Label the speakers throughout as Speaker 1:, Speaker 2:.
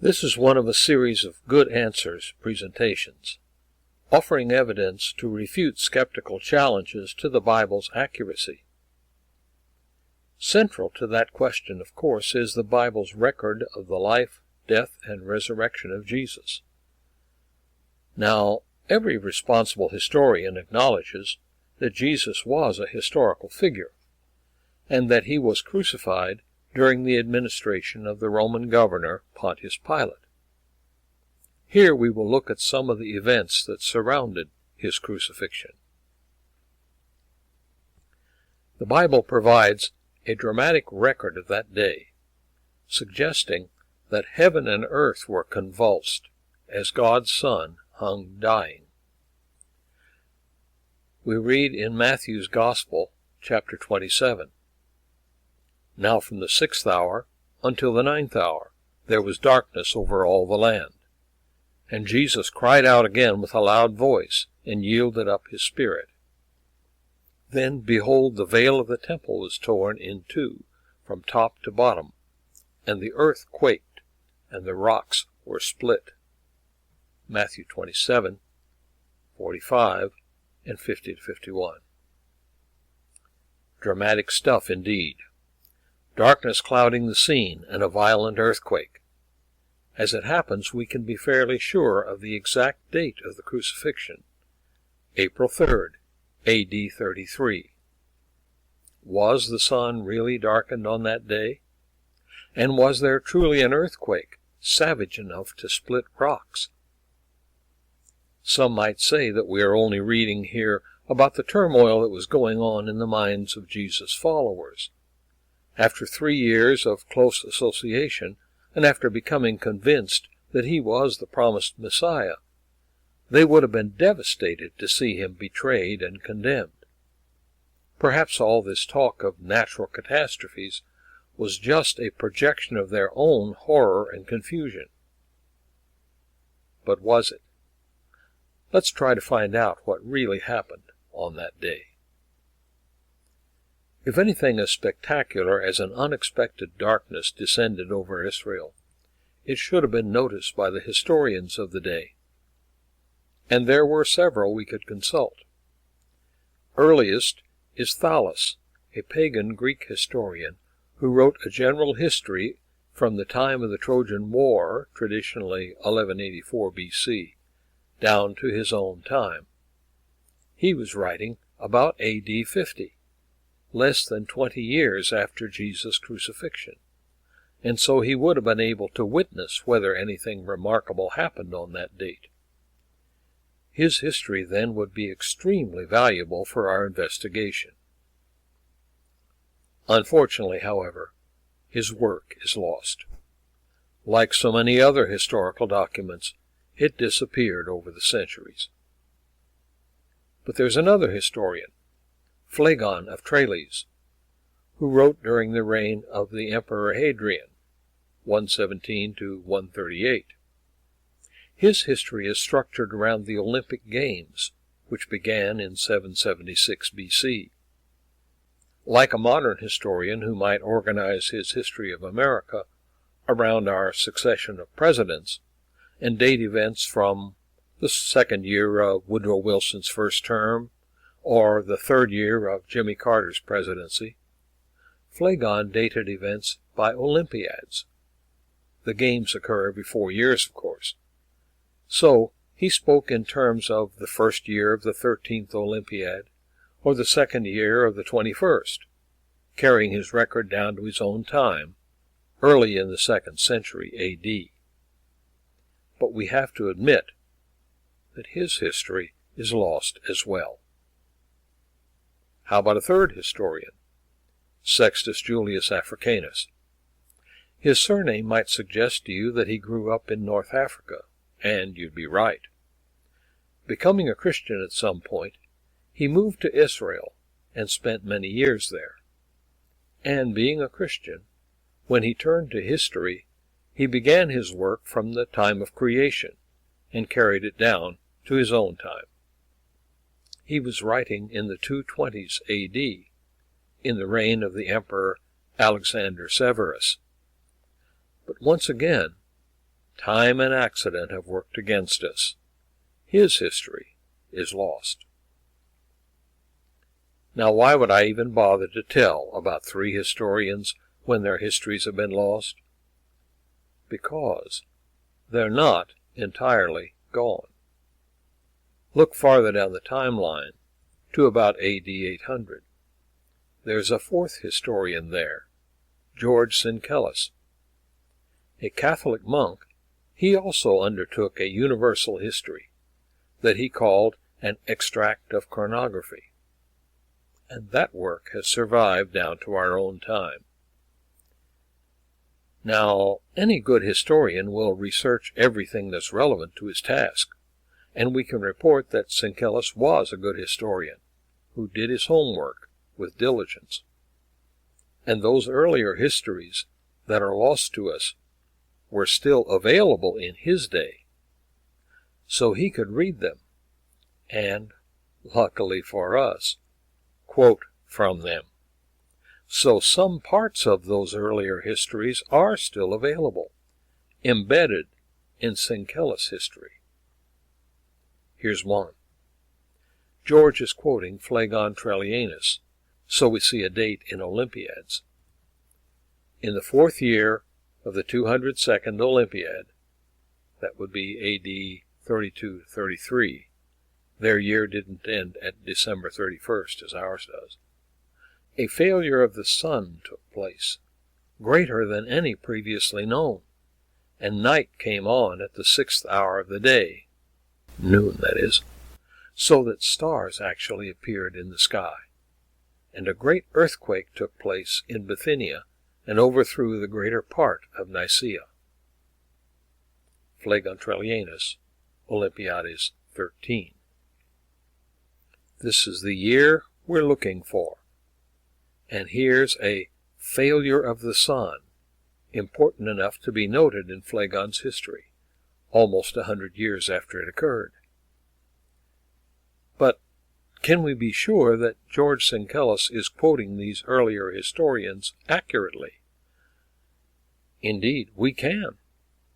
Speaker 1: This is one of a series of Good Answers presentations, offering evidence to refute skeptical challenges to the Bible's accuracy. Central to that question, of course, is the Bible's record of the life, death, and resurrection of Jesus. Now, every responsible historian acknowledges that Jesus was a historical figure, and that he was crucified during the administration of the Roman governor Pontius Pilate. Here we will look at some of the events that surrounded his crucifixion. The Bible provides a dramatic record of that day, suggesting that heaven and earth were convulsed as God's Son hung dying. We read in Matthew's Gospel, chapter 27, "Now from the 6th hour until the 9th hour there was darkness over all the land. And Jesus cried out again with a loud voice, and yielded up his spirit. Then, behold, the veil of the temple was torn in two, from top to bottom, and the earth quaked, and the rocks were split." Matthew 27, 45, and 50-51. Dramatic stuff indeed. Darkness clouding the scene, and a violent earthquake. As it happens, we can be fairly sure of the exact date of the crucifixion, April 3rd, A.D. 33. Was the sun really darkened on that day? And was there truly an earthquake, savage enough to split rocks? Some might say that we are only reading here about the turmoil that was going on in the minds of Jesus' followers. After 3 years of close association, and after becoming convinced that he was the promised Messiah, they would have been devastated to see him betrayed and condemned. Perhaps all this talk of natural catastrophes was just a projection of their own horror and confusion. But was it? Let's try to find out what really happened on that day. If anything as spectacular as an unexpected darkness descended over Israel, it should have been noticed by the historians of the day. And there were several we could consult. Earliest is Thallus, a pagan Greek historian, who wrote a general history from the time of the Trojan War, traditionally 1184 B.C., down to his own time. He was writing about A.D. 50. Less than 20 years after Jesus' crucifixion, and so he would have been able to witness whether anything remarkable happened on that date. His history then would be extremely valuable for our investigation. Unfortunately, however, his work is lost. Like so many other historical documents, it disappeared over the centuries. But there's another historian, Phlegon of Tralles, who wrote during the reign of the Emperor Hadrian, 117 to 138. His history is structured around the Olympic Games, which began in 776 B.C. Like a modern historian who might organize his history of America around our succession of presidents, and date events from the second year of Woodrow Wilson's first term, or the third year of Jimmy Carter's presidency, Phlegon dated events by Olympiads. The games occur every 4 years, of course. So he spoke in terms of the first year of the 13th Olympiad, or the second year of the 21st, carrying his record down to his own time, early in the 2nd century A.D. But we have to admit that his history is lost as well. How about a third historian, Sextus Julius Africanus? His surname might suggest to you that he grew up in North Africa, and you'd be right. Becoming a Christian at some point, he moved to Israel and spent many years there. And being a Christian, when he turned to history, he began his work from the time of creation and carried it down to his own time. He was writing in the 220s A.D., in the reign of the Emperor Alexander Severus. But once again, time and accident have worked against us. His history is lost. Now, why would I even bother to tell about 3 historians when their histories have been lost? Because they're not entirely gone. Look farther down the timeline to about AD 800. There's a 4th historian there, George Syncellus. A Catholic monk, he also undertook a universal history that he called an extract of chronography, and that work has survived down to our own time. Now, any good historian will research everything that's relevant to his task, and we can report that Syncellus was a good historian who did his homework with diligence. And those earlier histories that are lost to us were still available in his day, so he could read them and, luckily for us, quote from them. So some parts of those earlier histories are still available, embedded in Syncellus' history. Here's one. George is quoting Phlegon Trallianus, so we see a date in Olympiads. In the 4th year of the 202nd Olympiad, that would be AD 32-33, their year didn't end at December 31st as ours does, a failure of the sun took place, greater than any previously known, and night came on at the 6th hour of the day, noon that is, so that stars actually appeared in the sky, and a great earthquake took place in Bithynia and overthrew the greater part of Nicaea. Phlegon Trallianus, Olympiades 13. This is the year we're looking for. And here's a failure of the sun, important enough to be noted in Phlegon's history, almost 100 years after it occurred. But can we be sure that George Syncellus is quoting these earlier historians accurately? Indeed, we can,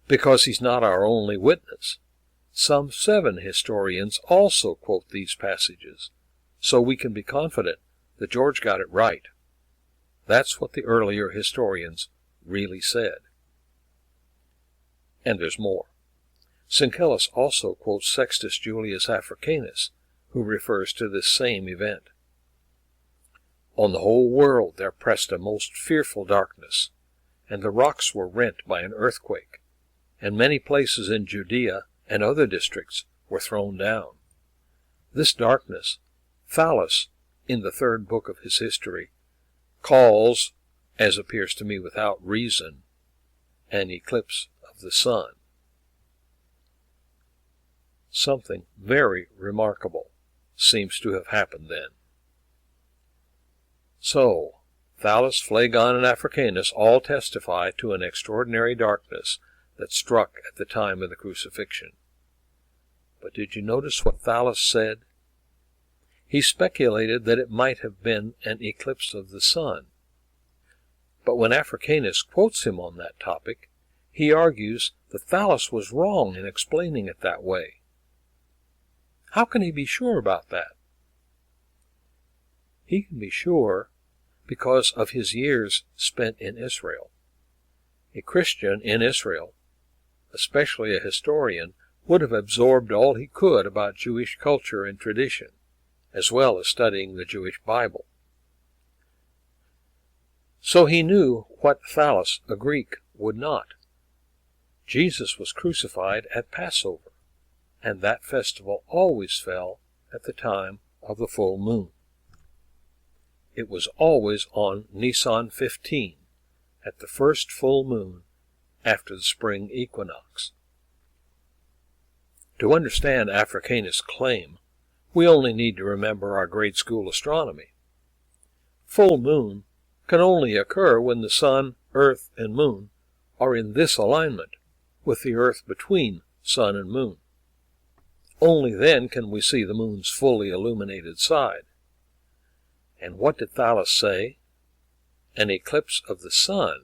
Speaker 1: because he's not our only witness. Some 7 historians also quote these passages, so we can be confident that George got it right. That's what the earlier historians really said. And there's more. Syncellus also quotes Sextus Julius Africanus, who refers to this same event. On the whole world there pressed a most fearful darkness, and the rocks were rent by an earthquake, and many places in Judea and other districts were thrown down. This darkness, Thallus, in the 3rd book of his history, calls, as appears to me without reason, an eclipse of the sun. Something very remarkable seems to have happened then. So, Thallus, Phlegon, and Africanus all testify to an extraordinary darkness that struck at the time of the crucifixion. But did you notice what Thallus said? He speculated that it might have been an eclipse of the sun. But when Africanus quotes him on that topic, he argues that Thallus was wrong in explaining it that way. How can he be sure about that? He can be sure because of his years spent in Israel. A Christian in Israel, especially a historian, would have absorbed all he could about Jewish culture and tradition, as well as studying the Jewish Bible. So he knew what Thallus, a Greek, would not. Jesus was crucified at Passover, and that festival always fell at the time of the full moon. It was always on Nisan 15, at the first full moon after the spring equinox. To understand Africanus' claim, we only need to remember our grade school astronomy. Full moon can only occur when the sun, earth, and moon are in this alignment, with the earth between sun and moon. Only then can we see the moon's fully illuminated side. And what did Thallus say? An eclipse of the sun.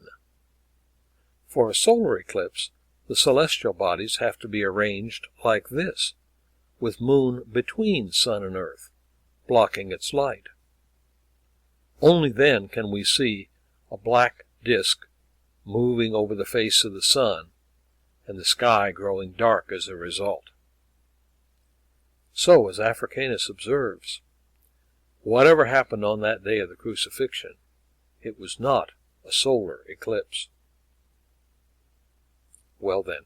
Speaker 1: For a solar eclipse, the celestial bodies have to be arranged like this, with moon between sun and earth, blocking its light. Only then can we see a black disk moving over the face of the sun, and the sky growing dark as a result. So, as Africanus observes, whatever happened on that day of the crucifixion, it was not a solar eclipse. Well then,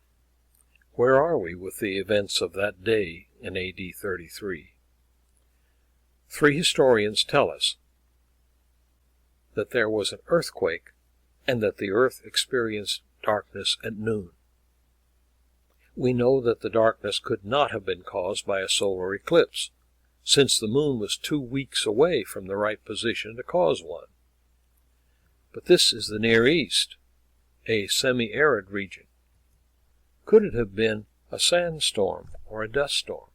Speaker 1: where are we with the events of that day in AD 33? 3 historians tell us that there was an earthquake and that the earth experienced darkness at noon. We know that the darkness could not have been caused by a solar eclipse, since the moon was 2 weeks away from the right position to cause one. But this is the Near East, a semi-arid region. Could it have been a sandstorm or a dust storm?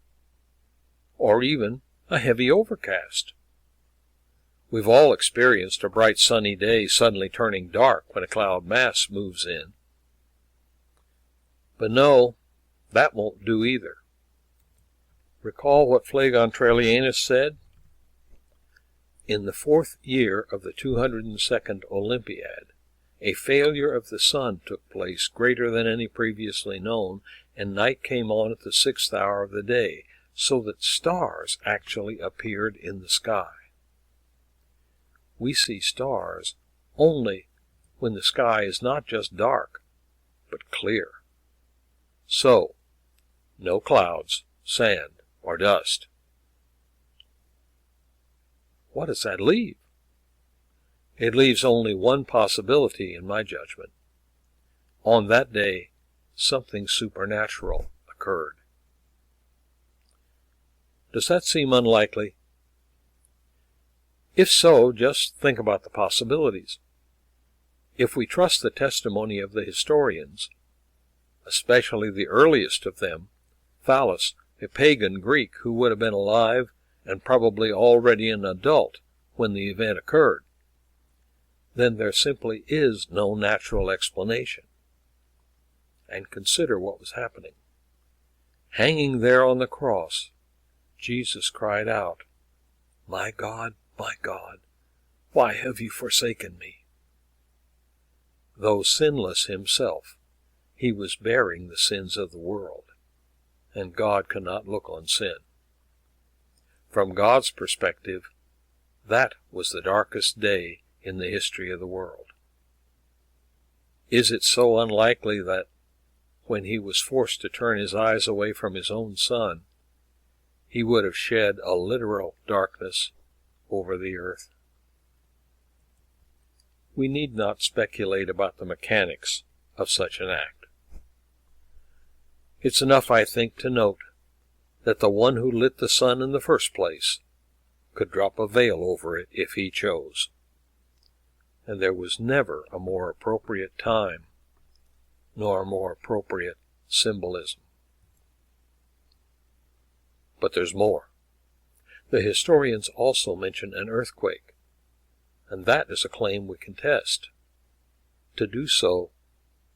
Speaker 1: Or even a heavy overcast? We've all experienced a bright sunny day suddenly turning dark when a cloud mass moves in. But no, that won't do either. Recall what Phlegon Trallianus said? In the 4th year of the 202nd Olympiad, a failure of the sun took place greater than any previously known, and night came on at the 6th hour of the day, so that stars actually appeared in the sky. We see stars only when the sky is not just dark, but clear. So, no clouds, sand, or dust. What does that leave? It leaves only one possibility in my judgment. On that day, something supernatural occurred. Does that seem unlikely? If so, just think about the possibilities. If we trust the testimony of the historians, especially the earliest of them, Thales, a pagan Greek who would have been alive and probably already an adult when the event occurred, then there simply is no natural explanation. And consider what was happening. Hanging there on the cross, Jesus cried out, my God, why have you forsaken me?" Though sinless himself, he was bearing the sins of the world, and God cannot look on sin. From God's perspective, that was the darkest day in the history of the world. Is it so unlikely that, when he was forced to turn his eyes away from his own Son, he would have shed a literal darkness over the earth? We need not speculate about the mechanics of such an act. It's enough, I think, to note that the one who lit the sun in the first place could drop a veil over it if he chose, and there was never a more appropriate time nor a more appropriate symbolism. But there's more. The historians also mention an earthquake, and that is a claim we can test. To do so,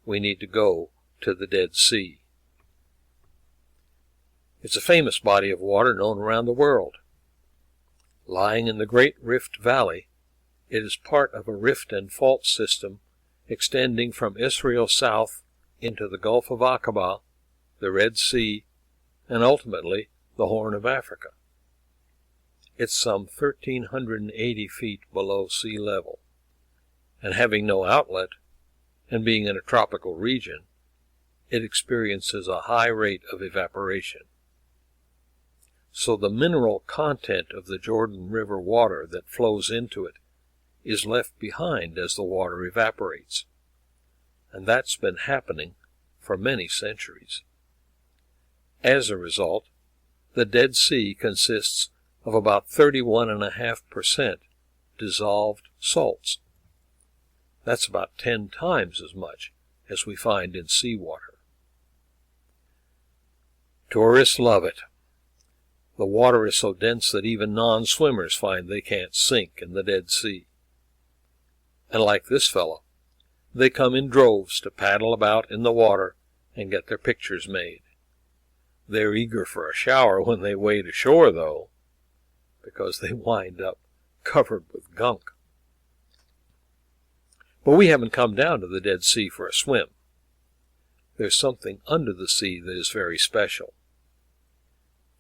Speaker 1: we need to go to the Dead Sea. It's a famous body of water known around the world. Lying in the Great Rift Valley, it is part of a rift and fault system extending from Israel south into the Gulf of Aqaba, the Red Sea, and ultimately the Horn of Africa. It's some 1,380 feet below sea level, and having no outlet, and being in a tropical region, it experiences a high rate of evaporation. So the mineral content of the Jordan River water that flows into it is left behind as the water evaporates, and that's been happening for many centuries. As a result, the Dead Sea consists of about 31.5% dissolved salts. That's about 10 times as much as we find in seawater. Tourists love it. The water is so dense that even non-swimmers find they can't sink in the Dead Sea. And like this fellow, they come in droves to paddle about in the water and get their pictures made. They're eager for a shower when they wade ashore, though, because they wind up covered with gunk. But we haven't come down to the Dead Sea for a swim. There's something under the sea that is very special.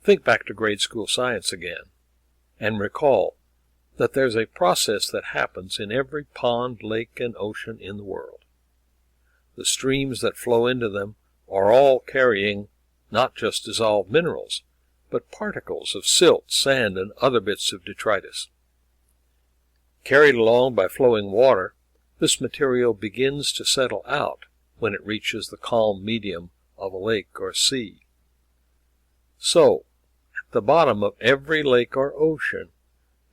Speaker 1: Think back to grade school science again, and recall that there's a process that happens in every pond, lake, and ocean in the world. The streams that flow into them are all carrying not just dissolved minerals, but particles of silt, sand, and other bits of detritus. Carried along by flowing water, this material begins to settle out when it reaches the calm medium of a lake or sea. So, at the bottom of every lake or ocean,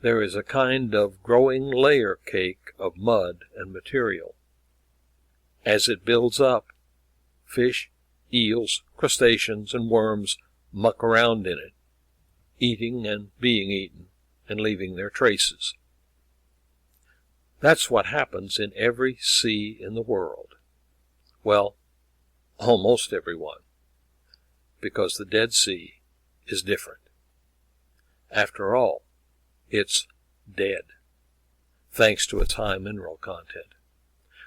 Speaker 1: there is a kind of growing layer cake of mud and material. As it builds up, fish, eels, crustaceans, and worms muck around in it, eating and being eaten, and leaving their traces. That's what happens in every sea in the world. Well, almost every one, because the Dead Sea is different. After all, it's dead, thanks to its high mineral content.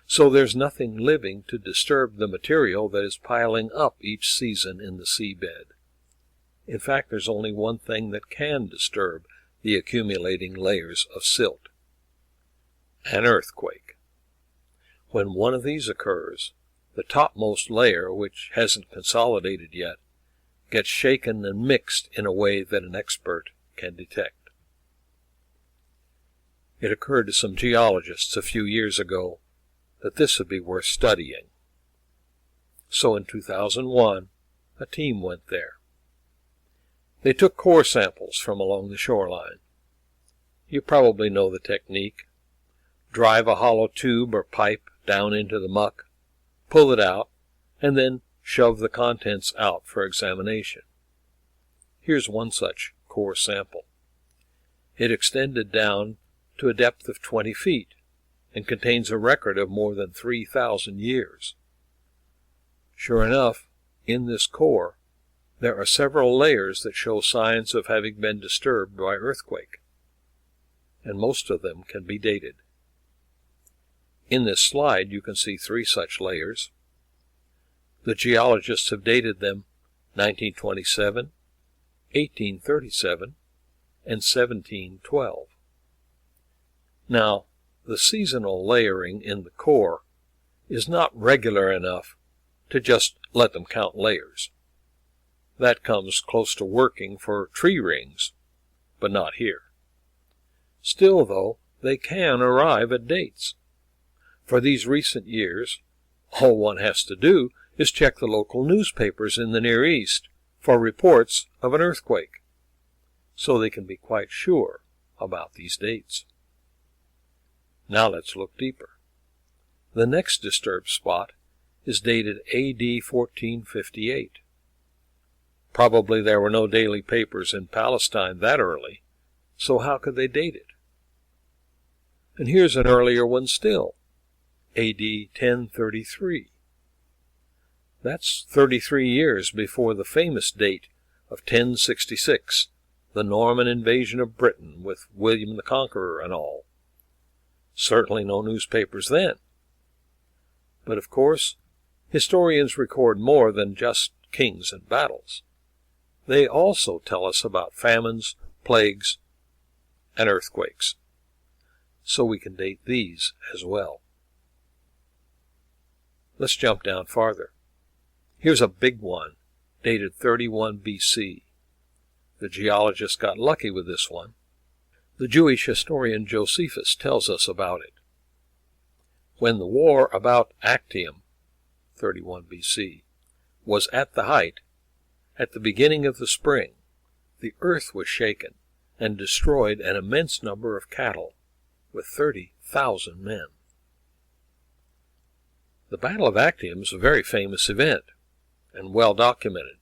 Speaker 1: So there's nothing living to disturb the material that is piling up each season in the seabed. In fact, there's only one thing that can disturb the accumulating layers of silt: an earthquake. When one of these occurs, the topmost layer, which hasn't consolidated yet, gets shaken and mixed in a way that an expert can detect. It occurred to some geologists a few years ago that this would be worth studying. So in 2001, a team went there. They took core samples from along the shoreline. You probably know the technique. Drive a hollow tube or pipe down into the muck, pull it out, and then shove the contents out for examination. Here's one such core sample. It extended down to a depth of 20 feet and contains a record of more than 3,000 years. Sure enough, in this core, there are several layers that show signs of having been disturbed by earthquake, and most of them can be dated. In this slide, you can see 3 such layers. The geologists have dated them 1927, 1837, and 1712. Now, the seasonal layering in the core is not regular enough to just let them count layers. That comes close to working for tree rings, but not here. Still, though, they can arrive at dates. For these recent years, all one has to do is check the local newspapers in the Near East for reports of an earthquake, so they can be quite sure about these dates. Now let's look deeper. The next disturbed spot is dated AD 1458. Probably there were no daily papers in Palestine that early, so how could they date it? And here's an earlier one still, AD 1033. That's 33 years before the famous date of 1066, the Norman invasion of Britain with William the Conqueror and all. Certainly no newspapers then. But of course, historians record more than just kings and battles. They also tell us about famines, plagues, and earthquakes. So we can date these as well. Let's jump down farther. Here's a big one, dated 31 BC. The geologists got lucky with this one. The Jewish historian Josephus tells us about it. When the war about Actium, 31 BC, was at the height, at the beginning of the spring, the earth was shaken and destroyed an immense number of cattle, with 30,000 men. The Battle of Actium is a very famous event, and well documented.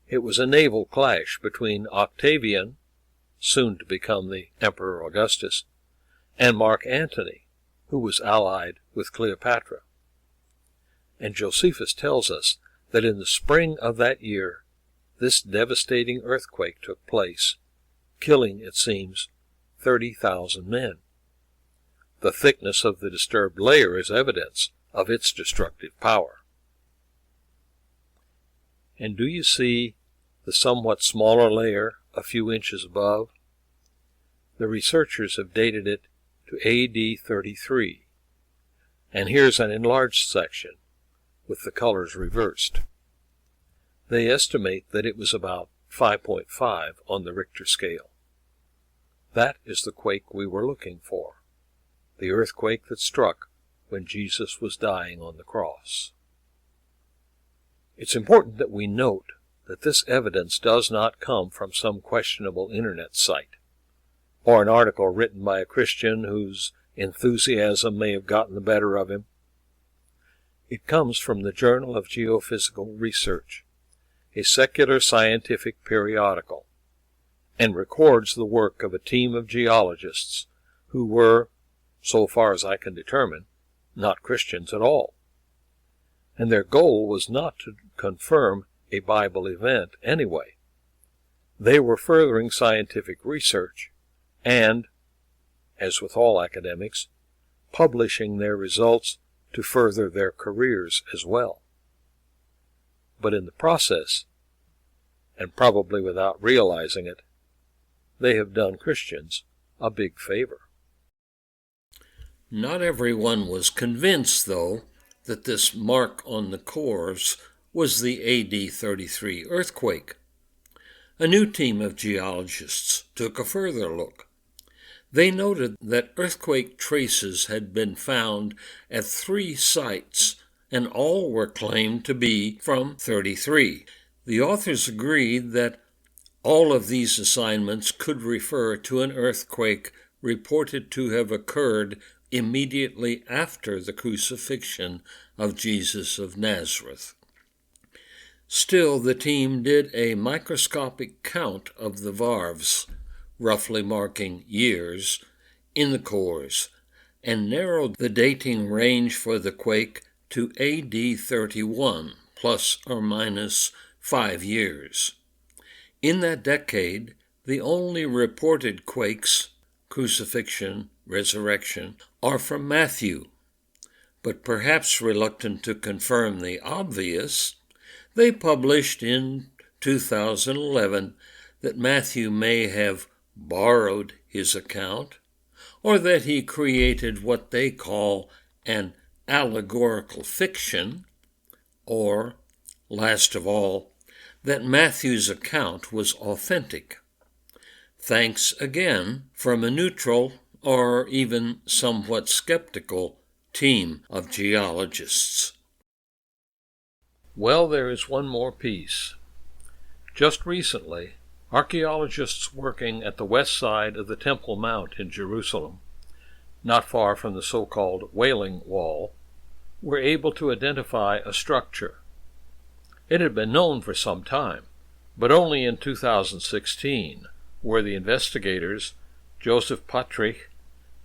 Speaker 1: It was a naval clash between Octavian, soon to become the Emperor Augustus, and Mark Antony, who was allied with Cleopatra. And Josephus tells us that in the spring of that year, this devastating earthquake took place, killing, it seems, 30,000 men. The thickness of the disturbed layer is evidence of its destructive power. And do you see the somewhat smaller layer a few inches above? The researchers have dated it to AD 33. And here's an enlarged section, with the colors reversed. They estimate that it was about 5.5 on the Richter scale. That is the quake we were looking for, the earthquake that struck when Jesus was dying on the cross. It's important that we note that this evidence does not come from some questionable internet site, or an article written by a Christian whose enthusiasm may have gotten the better of him. It comes from the Journal of Geophysical Research, a secular scientific periodical, and records the work of a team of geologists who were, so far as I can determine, not Christians at all. And their goal was not to confirm a Bible event anyway. They were furthering scientific research and, as with all academics, publishing their results to further their careers as well. But in the process, and probably without realizing it, they have done Christians a big favor.
Speaker 2: Not everyone was convinced, though, that this mark on the cores was the AD 33 earthquake. A new team of geologists took a further look. They noted that earthquake traces had been found at 3 sites, and all were claimed to be from 33. The authors agreed that all of these assignments could refer to an earthquake reported to have occurred immediately after the crucifixion of Jesus of Nazareth. Still, the team did a microscopic count of the varves, roughly marking years, in the cores, and narrowed the dating range for the quake to AD 31, plus or minus 5 years. In that decade, the only reported quakes, crucifixion, resurrection, are from Matthew. But perhaps reluctant to confirm the obvious, they published in 2011 that Matthew may have borrowed his account, or that he created what they call an allegorical fiction, or, last of all, that Matthew's account was authentic. Thanks again from a neutral, or even somewhat skeptical, team of geologists.
Speaker 1: Well, there is one more piece. Just recently, archaeologists working at the west side of the Temple Mount in Jerusalem, not far from the so-called Wailing Wall, were able to identify a structure. It had been known for some time, but only in 2016 were the investigators, Joseph Patrick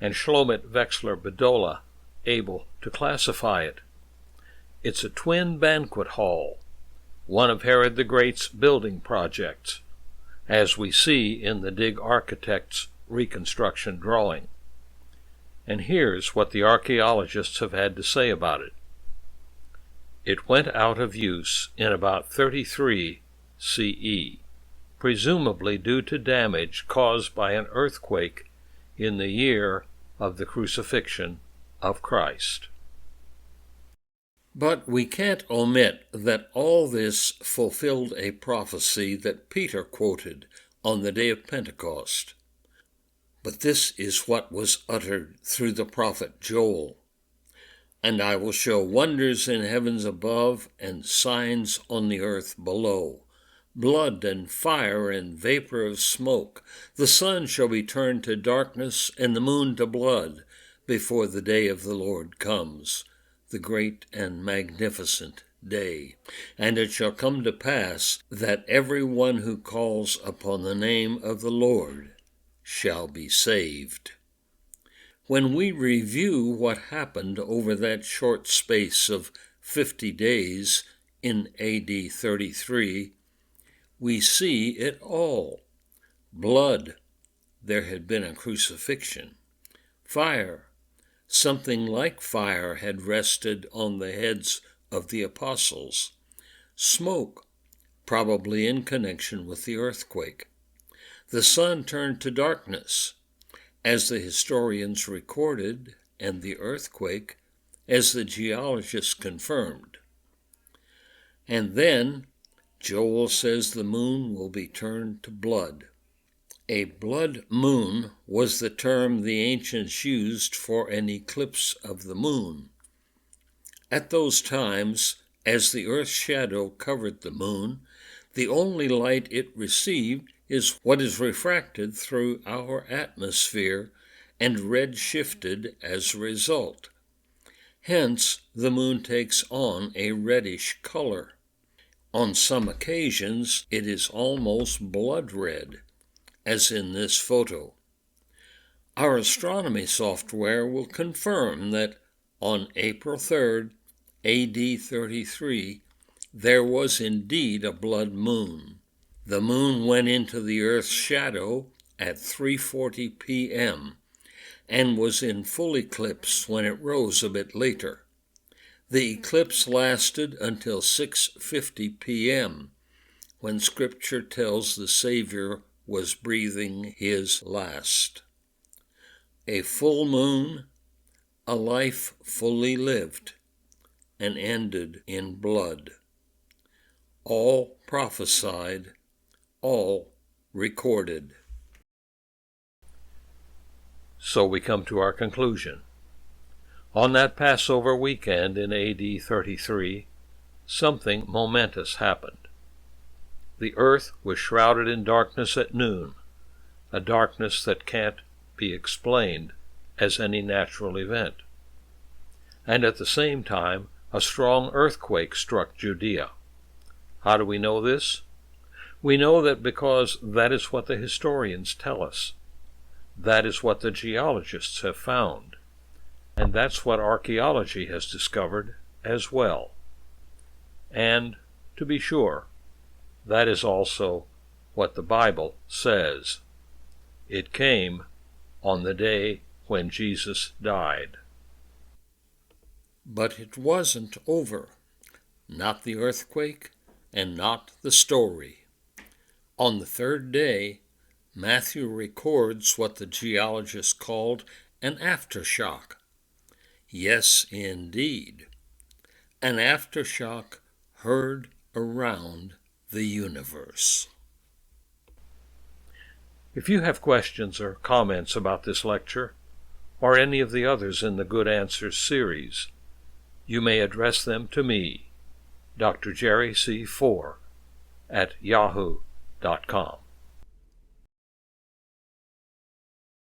Speaker 1: and Shlomit Vexler-Bedola, able to classify it. It's a twin banquet hall, one of Herod the Great's building projects, as we see in the Dig Architect's reconstruction drawing. And here's what the archaeologists have had to say about it. It went out of use in about 33 CE, presumably due to damage caused by an earthquake in the year of the crucifixion of Christ.
Speaker 2: But we can't omit that all this fulfilled a prophecy that Peter quoted on the day of Pentecost. But this is what was uttered through the prophet Joel. And I will show wonders in heavens above and signs on the earth below, blood and fire and vapor of smoke. The sun shall be turned to darkness and the moon to blood before the day of the Lord comes, the great and magnificent day. And it shall come to pass that every one who calls upon the name of the Lord shall be saved. When we review what happened over that short space of 50 days in AD 33, we see it all. Blood, there had been a crucifixion. Fire, something like fire had rested on the heads of the apostles. Smoke, probably in connection with the earthquake. The sun turned to darkness, as the historians recorded, and the earthquake, as the geologists confirmed. And then, Joel says the moon will be turned to blood. A blood moon was the term the ancients used for an eclipse of the moon. At those times, as the earth's shadow covered the moon, the only light it received is what is refracted through our atmosphere and red-shifted as a result. Hence, the moon takes on a reddish color. On some occasions, it is almost blood red, as in this photo. Our astronomy software will confirm that on April 3rd, AD 33, there was indeed a blood moon. The moon went into the Earth's shadow at 3:40 p.m. and was in full eclipse when it rose a bit later. The eclipse lasted until 6:50 p.m., when Scripture tells the Savior was breathing his last. A full moon, a life fully lived, and ended in blood. All prophesied, all recorded.
Speaker 1: So we come to our conclusion. On that Passover weekend in AD 33, something momentous happened. The earth was shrouded in darkness at noon, a darkness that can't be explained as any natural event. And at the same time, a strong earthquake struck Judea. How do we know this? We know that because that is what the historians tell us. That is what the geologists have found. And that's what archaeology has discovered as well. And, to be sure, that is also what the Bible says. It came on the day when Jesus died.
Speaker 2: But it wasn't over. Not the earthquake, and not the story. On the third day, Matthew records what the geologists called an aftershock. Yes, indeed, an aftershock heard around the universe.
Speaker 1: If you have questions or comments about this lecture, or any of the others in the Good Answers series, you may address them to me, Dr. Jerry C. 4 at yahoo.com.